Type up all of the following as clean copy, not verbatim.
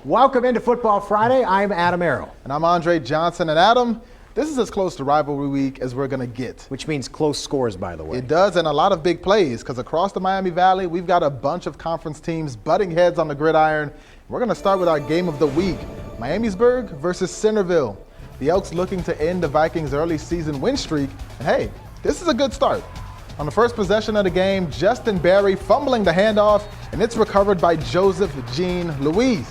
Welcome into Football Friday. I'm Adam Arrow. And I'm Andre Johnson. And Adam, this is as close to rivalry week as we're going to get. Which means close scores, by the way. It does, and a lot of big plays, because across the Miami Valley, we've got a bunch of conference teams butting heads on the gridiron. We're going to start with our game of the week, Miamisburg versus Centerville. The Elks looking to end the Vikings' early season win streak. And hey, this is a good start. On the first possession of the game, Justin Barry fumbling the handoff, and it's recovered by Joseph Jean Louise.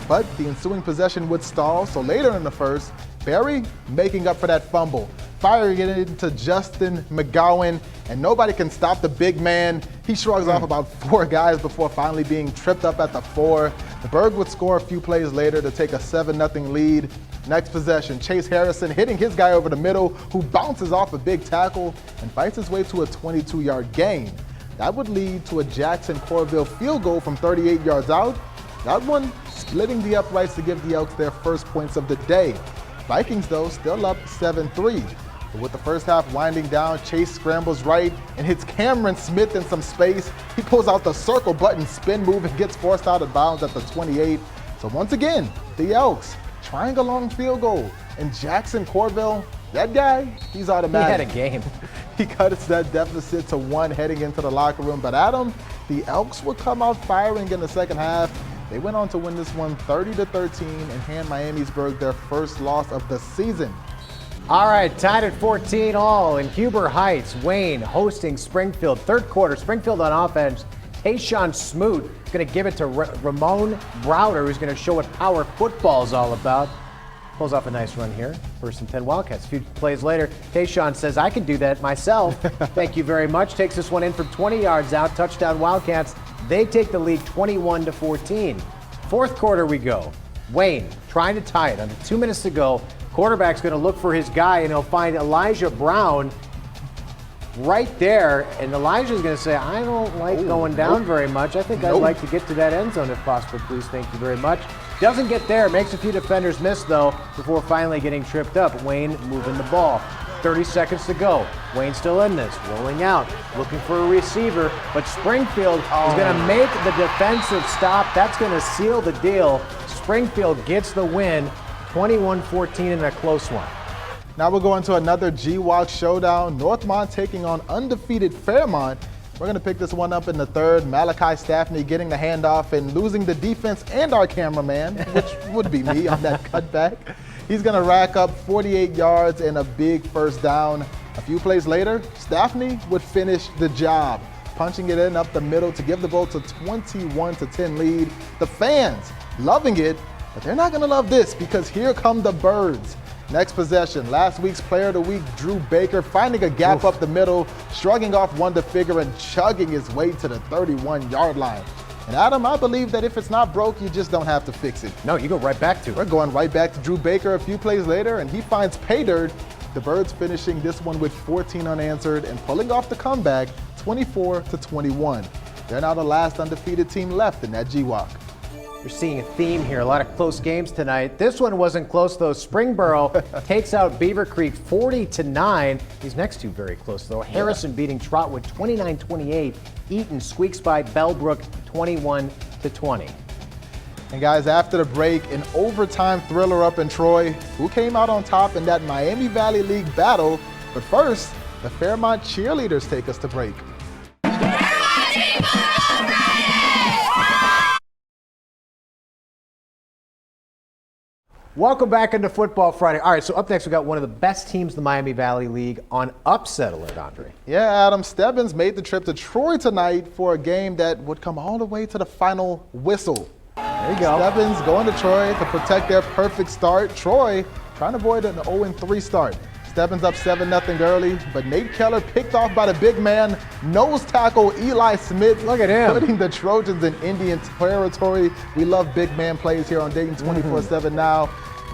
But the ensuing possession would stall, so later in the first, Barry making up for that fumble, firing it into Justin McGowan, and nobody can stop the big man. He shrugs off about 4 guys before finally being tripped up at the 4. The Berg would score a few plays later to take a 7-0 lead. Next possession, Chase Harrison hitting his guy over the middle, who bounces off a big tackle and fights his way to a 22-yard gain. That would lead to a Jackson Corville field goal from 38 yards out. That one splitting the uprights to give the Elks their first points of the day. Vikings, though, still up 7-3. But with the first half winding down, Chase scrambles right and hits Cameron Smith in some space. He pulls out the circle button spin move and gets forced out of bounds at the 28. So once again, the Elks trying a long field goal. And Jackson Corville, that guy, he's automatic. He had a game. He cuts that deficit to 1 heading into the locker room. But Adam, the Elks would come out firing in the second half. They went on to win this one 30-13 and hand Miamisburg their first loss of the season. All right, tied at 14 all in Huber Heights. Wayne hosting Springfield. Third quarter, Springfield on offense. Tayshawn Smoot is going to give it to Ramon Browder, who's going to show what power football is all about. Pulls off a nice run here. 1st and 10 Wildcats. A few plays later, Tayshawn says, I can do that myself. Thank you very much. Takes this one in from 20 yards out. Touchdown Wildcats. They take the lead 21-14. Fourth quarter we go. Wayne trying to tie it under 2 minutes to go. Quarterback's going to look for his guy, and he'll find Elijah Brown right there. And Elijah's going to say, I don't like going down very much. I think I'd like to get to that end zone if possible, please. Thank you very much. Doesn't get there. Makes a few defenders miss, though, before finally getting tripped up. Wayne moving the ball. 30 seconds to go. Wayne still in this, rolling out, looking for a receiver, but Springfield is going to make the defensive stop. That's going to seal the deal. Springfield gets the win, 21-14 in a close one. Now we're going to another GWAC showdown. Northmont taking on undefeated Fairmont. We're going to pick this one up in the third. Malachi Staffney getting the handoff and losing the defense and our cameraman, which would be me on that cutback. He's going to rack up 48 yards and a big first down. A few plays later, Staffney would finish the job, punching it in up the middle to give the Bolts a 21-10 lead. The fans loving it, but they're not going to love this because here come the Birds. Next possession, last week's player of the week, Drew Baker, finding a gap up the middle, shrugging off one to figure and chugging his way to the 31-yard line. And Adam, I believe that if it's not broke, you just don't have to fix it. No, you go right back to it. We're going right back to Drew Baker a few plays later, and he finds pay dirt. The Birds finishing this one with 14 unanswered and pulling off the comeback 24-21. They're now the last undefeated team left in that GWAC. You're seeing a theme here, a lot of close games tonight. This one wasn't close, though. Springboro takes out Beaver Creek 40-9. These next two very close, though. Harrison beating Trotwood 29-28. Eaton squeaks by Bellbrook 21-20. And guys, after the break, an overtime thriller up in Troy. Who came out on top in that Miami Valley League battle? But first, the Fairmont cheerleaders take us to break. Welcome back into Football Friday. All right, so up next we got one of the best teams in the Miami Valley League on upset alert, Andre. Yeah, Adam, Stebbins made the trip to Troy tonight for a game that would come all the way to the final whistle. There you go. Stebbins going to Troy to protect their perfect start. Troy trying to avoid an 0-3 start. Stebbins up 7-0 early, but Nate Keller picked off by the big man, nose tackle Eli Smith. Look at him. Putting the Trojans in Indian territory. We love big man plays here on Dayton 24/7 now.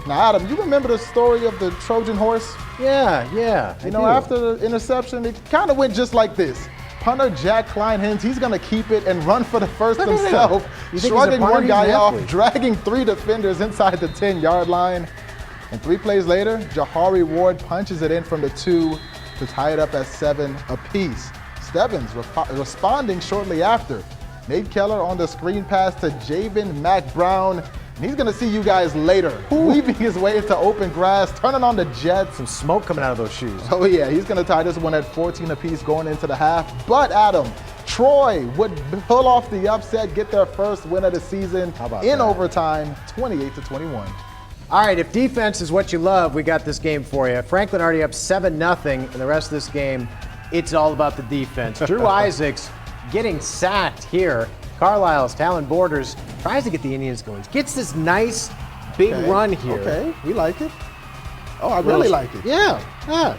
Now, Adam, you remember the story of the Trojan horse? Yeah. You know, after the interception, it kind of went just like this. Punter Jack Kleinhens, he's going to keep it and run for the first himself, shrugging one guy off, dragging 3 defenders inside the 10-yard line. And 3 plays later, Jahari Ward punches it in from the 2 to tie it up at 7 apiece. Stebbins responding shortly after. Nate Keller on the screen pass to Javen Mack Brown. And he's going to see you guys later. Weaving his way into open grass, turning on the Jets. Some smoke coming out of those shoes. Oh yeah, he's going to tie this one at 14 apiece going into the half. But Adam, Troy would pull off the upset, get their first win of the season in overtime, 28-21. All right, if defense is what you love, we got this game for you. Franklin already up 7-0, and the rest of this game, it's all about the defense. Drew Isaacs getting sacked here. Carlisle's Talon Borders tries to get the Indians going. Gets this nice big run here. Okay, we like it. Oh, I really like it. Yeah.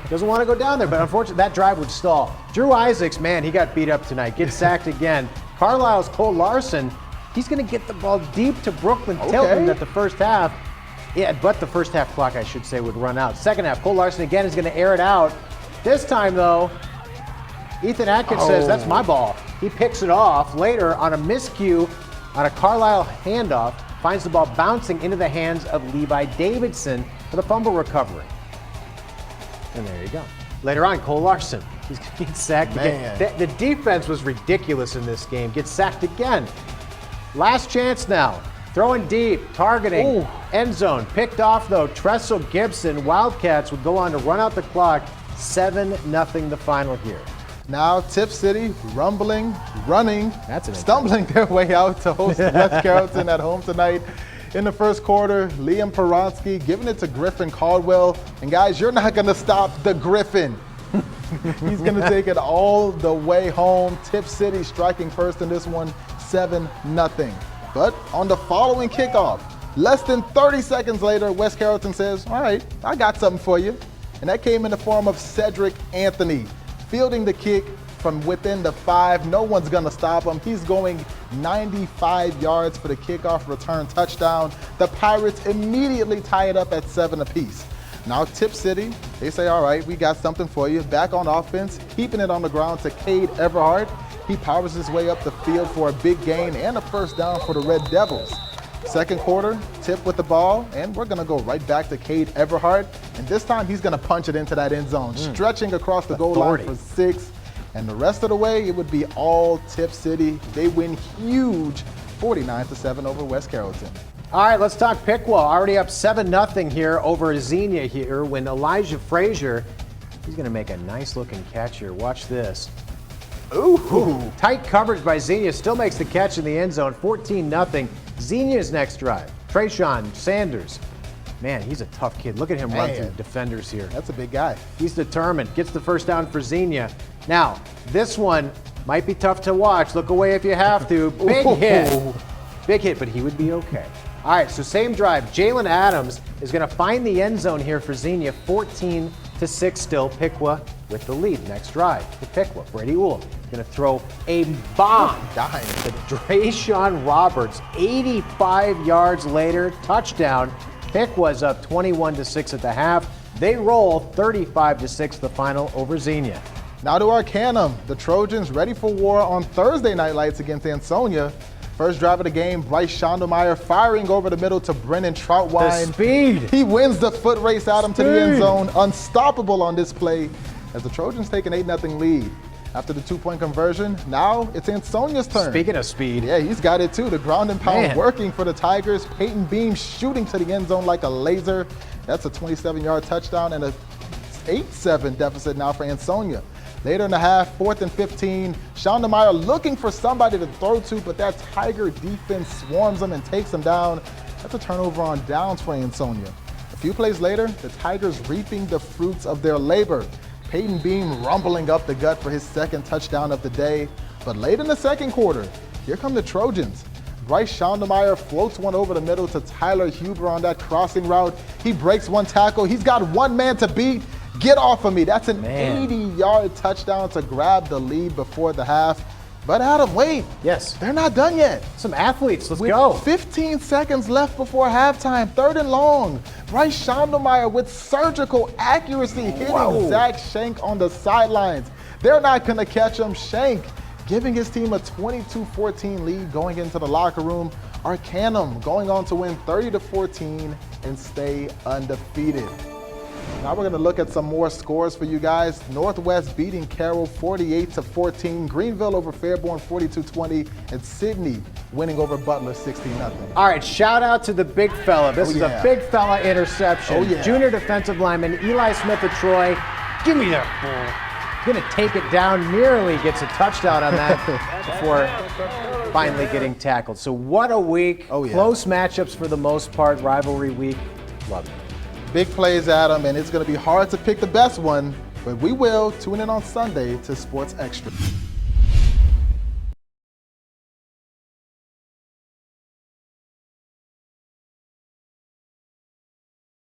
Doesn't want to go down there, but unfortunately that drive would stall. Drew Isaacs, man, he got beat up tonight. Gets sacked again. Carlisle's Cole Larson, he's going to get the ball deep to Brooklyn Tilton at the first half. Yeah, but the first half clock, I should say, would run out. Second half, Cole Larson again is going to air it out. This time, though, Ethan Atkins says, that's my ball. He picks it off later on a miscue on a Carlisle handoff, finds the ball bouncing into the hands of Levi Davidson for the fumble recovery. And there you go. Later on, Cole Larson, he's going to get sacked again. The defense was ridiculous in this game. Gets sacked again. Last chance now. Throwing deep, targeting, end zone. Picked off, though, Tressel Gibson. Wildcats would go on to run out the clock. 7-0 the final here. Now Tipp City rumbling, running, stumbling their way out to host West Carrollton at home tonight. In the first quarter, Liam Peronsky giving it to Griffin Caldwell. And guys, you're not going to stop the Griffin. He's going to take it all the way home. Tipp City striking first in this one, 7-0. But on the following kickoff, less than 30 seconds later, West Carrollton says, all right, I got something for you. And that came in the form of Cedric Anthony, fielding the kick from within the 5. No one's going to stop him. He's going 95 yards for the kickoff return touchdown. The Pirates immediately tie it up at 7 apiece. Now Tipp City, they say, all right, we got something for you. Back on offense, keeping it on the ground to Cade Everhart. He powers his way up the field for a big gain and a first down for the Red Devils. Second quarter, Tipp with the ball, and we're going to go right back to Cade Everhart. And this time, he's going to punch it into that end zone, stretching across the goal line for 6. And the rest of the way, it would be all Tipp City. They win huge, 49-7 over West Carrollton. All right, let's talk Piqua. Already up 7-0 here over Xenia here when Elijah Frazier, he's going to make a nice-looking catch here. Watch this. Ooh. Tight coverage by Xenia, still makes the catch in the end zone, 14-0. Xenia's next drive, Trayshawn Sanders. Man, he's a tough kid. Look at him run through defenders here. That's a big guy. He's determined, gets the first down for Xenia. Now, this one might be tough to watch. Look away if you have to. Big hit. Big hit, but he would be okay. All right, so same drive. Jalen Adams is going to find the end zone here for Xenia, 14-6 still. Piqua with the lead. Next drive to Piqua. Brady Uhl going to throw a bomb to Drayshawn Roberts. 85 yards later, touchdown. Piqua's up 21-6 at the half. They roll 35-6 the final over Xenia. Now to Arcanum. The Trojans ready for war on Thursday night lights against Ansonia. First drive of the game, Bryce Schondelmeyer firing over the middle to Brennan Troutwine. The speed. He wins the foot race out him to the end zone. Unstoppable on this play as the Trojans take an 8-0 lead. After the 2-point conversion, now it's Ansonia's turn. Speaking of speed. Yeah, he's got it too. The ground and pound working for the Tigers. Peyton Beam shooting to the end zone like a laser. That's a 27-yard touchdown and a 8-7 deficit now for Ansonia. Later in the half, 4th and 15, Schondelmeyer looking for somebody to throw to, but that Tiger defense swarms him and takes him down. That's a turnover on downs for Ansonia. A few plays later, the Tigers reaping the fruits of their labor. Peyton Beam rumbling up the gut for his second touchdown of the day. But late in the second quarter, here come the Trojans. Bryce Schondelmeyer floats one over the middle to Tyler Huber on that crossing route. He breaks one tackle. He's got one man to beat. Get off of me. That's an 80-yard touchdown to grab the lead before the half. But Adam, wait. Yes. They're not done yet. Some athletes. Let's go. 15 seconds left before halftime. 3rd and long. Bryce Schondelmeyer with surgical accuracy hitting Zach Schenk on the sidelines. They're not going to catch him. Schenk giving his team a 22-14 lead going into the locker room. Arcanum going on to win 30-14 and stay undefeated. Now we're going to look at some more scores for you guys. Northwest beating Carroll 48-14. Greenville over Fairborn 42-20. And Sydney winning over Butler 16-0. All right, shout out to the big fella. This is a big fella interception. Junior defensive lineman Eli Smith of Troy. Give me that ball. Going to take it down, nearly gets a touchdown on that before finally getting tackled. So what a week. Close matchups for the most part, rivalry week. Love it. Big plays, Adam, and it's going to be hard to pick the best one, but we will. Tune in on Sunday to Sports Extra.